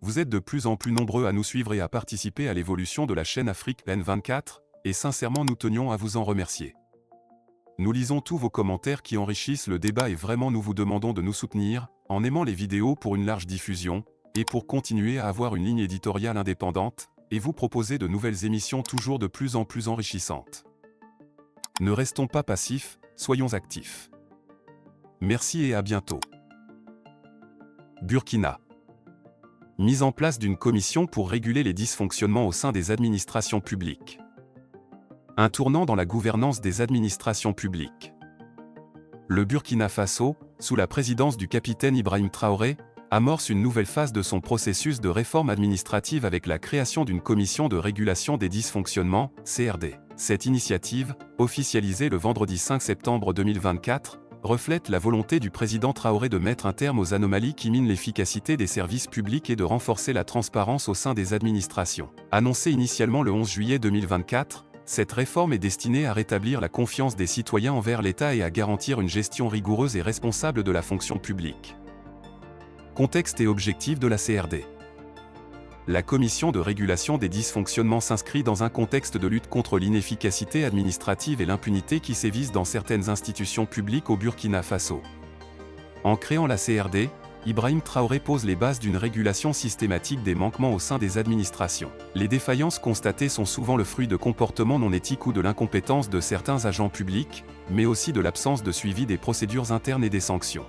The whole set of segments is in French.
Vous êtes de plus en plus nombreux à nous suivre et à participer à l'évolution de la chaîne Afrique N24, et sincèrement nous tenions à vous en remercier. Nous lisons tous vos commentaires qui enrichissent le débat et vraiment nous vous demandons de nous soutenir, en aimant les vidéos pour une large diffusion, et pour continuer à avoir une ligne éditoriale indépendante, et vous proposer de nouvelles émissions toujours de plus en plus enrichissantes. Ne restons pas passifs, soyons actifs. Merci et à bientôt. Burkina. Mise en place d'une commission pour réguler les dysfonctionnements au sein des administrations publiques. Un tournant dans la gouvernance des administrations publiques. Le Burkina Faso, sous la présidence du capitaine Ibrahim Traoré, amorce une nouvelle phase de son processus de réforme administrative avec la création d'une commission de régulation des dysfonctionnements, CRD. Cette initiative, officialisée le vendredi 5 septembre 2024, reflète la volonté du président Traoré de mettre un terme aux anomalies qui minent l'efficacité des services publics et de renforcer la transparence au sein des administrations. Annoncée initialement le 11 juillet 2024, cette réforme est destinée à rétablir la confiance des citoyens envers l'État et à garantir une gestion rigoureuse et responsable de la fonction publique. Contexte et objectifs de la CRD. La commission de régulation des dysfonctionnements s'inscrit dans un contexte de lutte contre l'inefficacité administrative et l'impunité qui sévissent dans certaines institutions publiques au Burkina Faso. En créant la CRD, Ibrahim Traoré pose les bases d'une régulation systématique des manquements au sein des administrations. Les défaillances constatées sont souvent le fruit de comportements non éthiques ou de l'incompétence de certains agents publics, mais aussi de l'absence de suivi des procédures internes et des sanctions.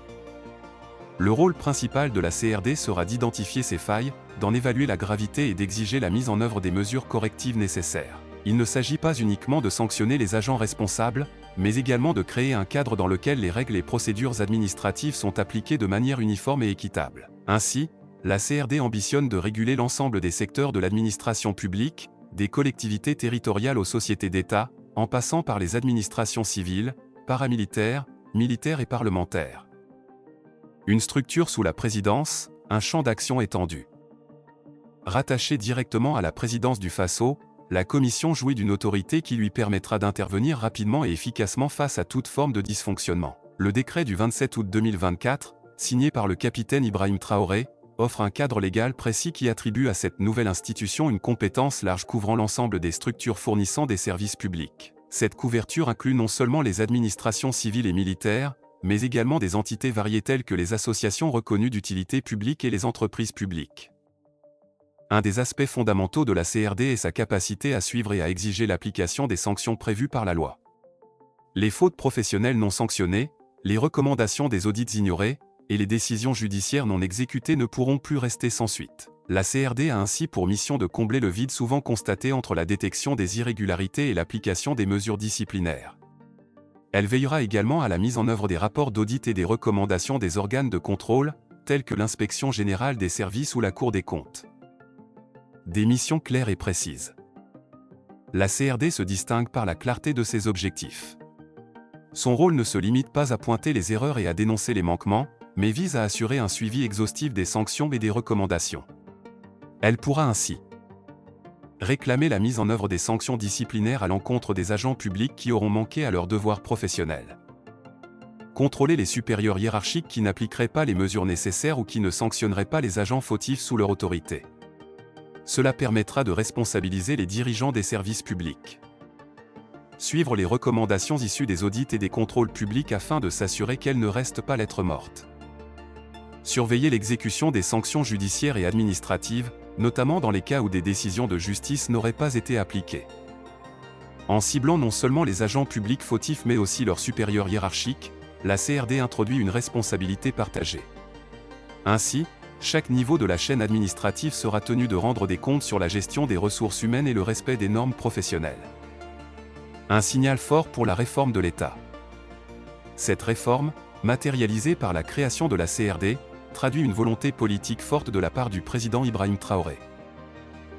Le rôle principal de la CRD sera d'identifier ces failles, d'en évaluer la gravité et d'exiger la mise en œuvre des mesures correctives nécessaires. Il ne s'agit pas uniquement de sanctionner les agents responsables, mais également de créer un cadre dans lequel les règles et procédures administratives sont appliquées de manière uniforme et équitable. Ainsi, la CRD ambitionne de réguler l'ensemble des secteurs de l'administration publique, des collectivités territoriales aux sociétés d'État, en passant par les administrations civiles, paramilitaires, militaires et parlementaires. Une structure sous la présidence, un champ d'action étendu. Rattachée directement à la présidence du Faso, la commission jouit d'une autorité qui lui permettra d'intervenir rapidement et efficacement face à toute forme de dysfonctionnement. Le décret du 27 août 2024, signé par le capitaine Ibrahim Traoré, offre un cadre légal précis qui attribue à cette nouvelle institution une compétence large couvrant l'ensemble des structures fournissant des services publics. Cette couverture inclut non seulement les administrations civiles et militaires, mais également des entités variées telles que les associations reconnues d'utilité publique et les entreprises publiques. Un des aspects fondamentaux de la CRD est sa capacité à suivre et à exiger l'application des sanctions prévues par la loi. Les fautes professionnelles non sanctionnées, les recommandations des audits ignorés, et les décisions judiciaires non exécutées ne pourront plus rester sans suite. La CRD a ainsi pour mission de combler le vide souvent constaté entre la détection des irrégularités et l'application des mesures disciplinaires. Elle veillera également à la mise en œuvre des rapports d'audit et des recommandations des organes de contrôle, tels que l'Inspection générale des services ou la Cour des comptes. Des missions claires et précises. La CRD se distingue par la clarté de ses objectifs. Son rôle ne se limite pas à pointer les erreurs et à dénoncer les manquements, mais vise à assurer un suivi exhaustif des sanctions et des recommandations. Elle pourra ainsi réclamer la mise en œuvre des sanctions disciplinaires à l'encontre des agents publics qui auront manqué à leurs devoirs professionnels. Contrôler les supérieurs hiérarchiques qui n'appliqueraient pas les mesures nécessaires ou qui ne sanctionneraient pas les agents fautifs sous leur autorité. Cela permettra de responsabiliser les dirigeants des services publics. Suivre les recommandations issues des audits et des contrôles publics afin de s'assurer qu'elles ne restent pas lettre morte. Surveiller l'exécution des sanctions judiciaires et administratives, notamment dans les cas où des décisions de justice n'auraient pas été appliquées. En ciblant non seulement les agents publics fautifs mais aussi leurs supérieurs hiérarchiques, la CRD introduit une responsabilité partagée. Ainsi, chaque niveau de la chaîne administrative sera tenu de rendre des comptes sur la gestion des ressources humaines et le respect des normes professionnelles. Un signal fort pour la réforme de l'État. Cette réforme, matérialisée par la création de la CRD, traduit une volonté politique forte de la part du président Ibrahim Traoré.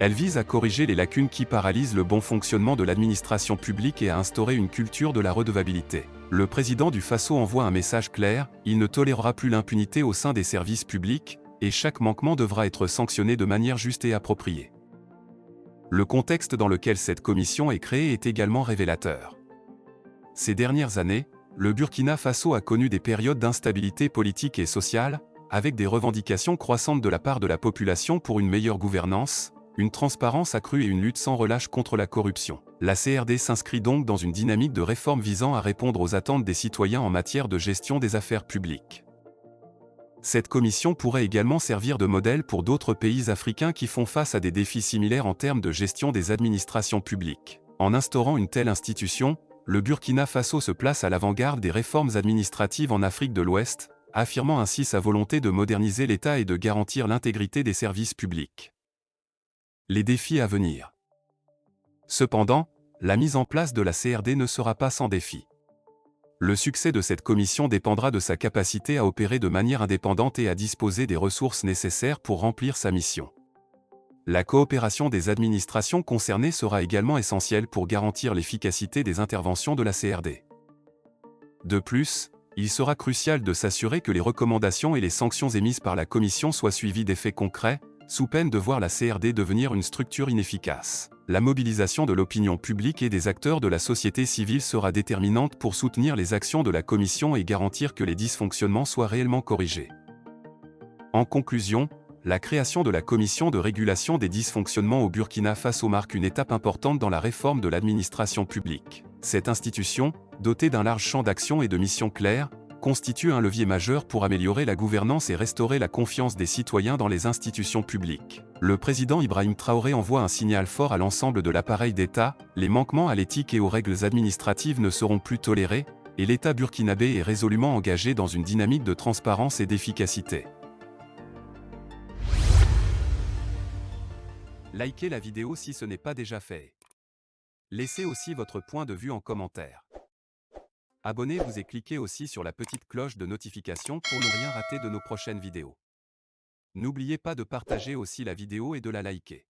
Elle vise à corriger les lacunes qui paralysent le bon fonctionnement de l'administration publique et à instaurer une culture de la redevabilité. Le président du Faso envoie un message clair, il ne tolérera plus l'impunité au sein des services publics, et chaque manquement devra être sanctionné de manière juste et appropriée. Le contexte dans lequel cette commission est créée est également révélateur. Ces dernières années, le Burkina Faso a connu des périodes d'instabilité politique et sociale, Avec des revendications croissantes de la part de la population pour une meilleure gouvernance, une transparence accrue et une lutte sans relâche contre la corruption. La CRD s'inscrit donc dans une dynamique de réforme visant à répondre aux attentes des citoyens en matière de gestion des affaires publiques. Cette commission pourrait également servir de modèle pour d'autres pays africains qui font face à des défis similaires en termes de gestion des administrations publiques. En instaurant une telle institution, le Burkina Faso se place à l'avant-garde des réformes administratives en Afrique de l'Ouest, affirmant ainsi sa volonté de moderniser l'État et de garantir l'intégrité des services publics. Les défis à venir. Cependant, la mise en place de la CRD ne sera pas sans défi. Le succès de cette commission dépendra de sa capacité à opérer de manière indépendante et à disposer des ressources nécessaires pour remplir sa mission. La coopération des administrations concernées sera également essentielle pour garantir l'efficacité des interventions de la CRD. De plus, il sera crucial de s'assurer que les recommandations et les sanctions émises par la Commission soient suivies d'effets concrets, sous peine de voir la CRD devenir une structure inefficace. La mobilisation de l'opinion publique et des acteurs de la société civile sera déterminante pour soutenir les actions de la Commission et garantir que les dysfonctionnements soient réellement corrigés. En conclusion, la création de la Commission de régulation des dysfonctionnements au Burkina Faso marque une étape importante dans la réforme de l'administration publique. Cette institution, dotée d'un large champ d'action et de missions claires, constitue un levier majeur pour améliorer la gouvernance et restaurer la confiance des citoyens dans les institutions publiques. Le président Ibrahim Traoré envoie un signal fort à l'ensemble de l'appareil d'État, les manquements à l'éthique et aux règles administratives ne seront plus tolérés, et l'État burkinabé est résolument engagé dans une dynamique de transparence et d'efficacité. Likez la vidéo si ce n'est pas déjà fait. Laissez aussi votre point de vue en commentaire. Abonnez-vous et cliquez aussi sur la petite cloche de notification pour ne rien rater de nos prochaines vidéos. N'oubliez pas de partager aussi la vidéo et de la liker.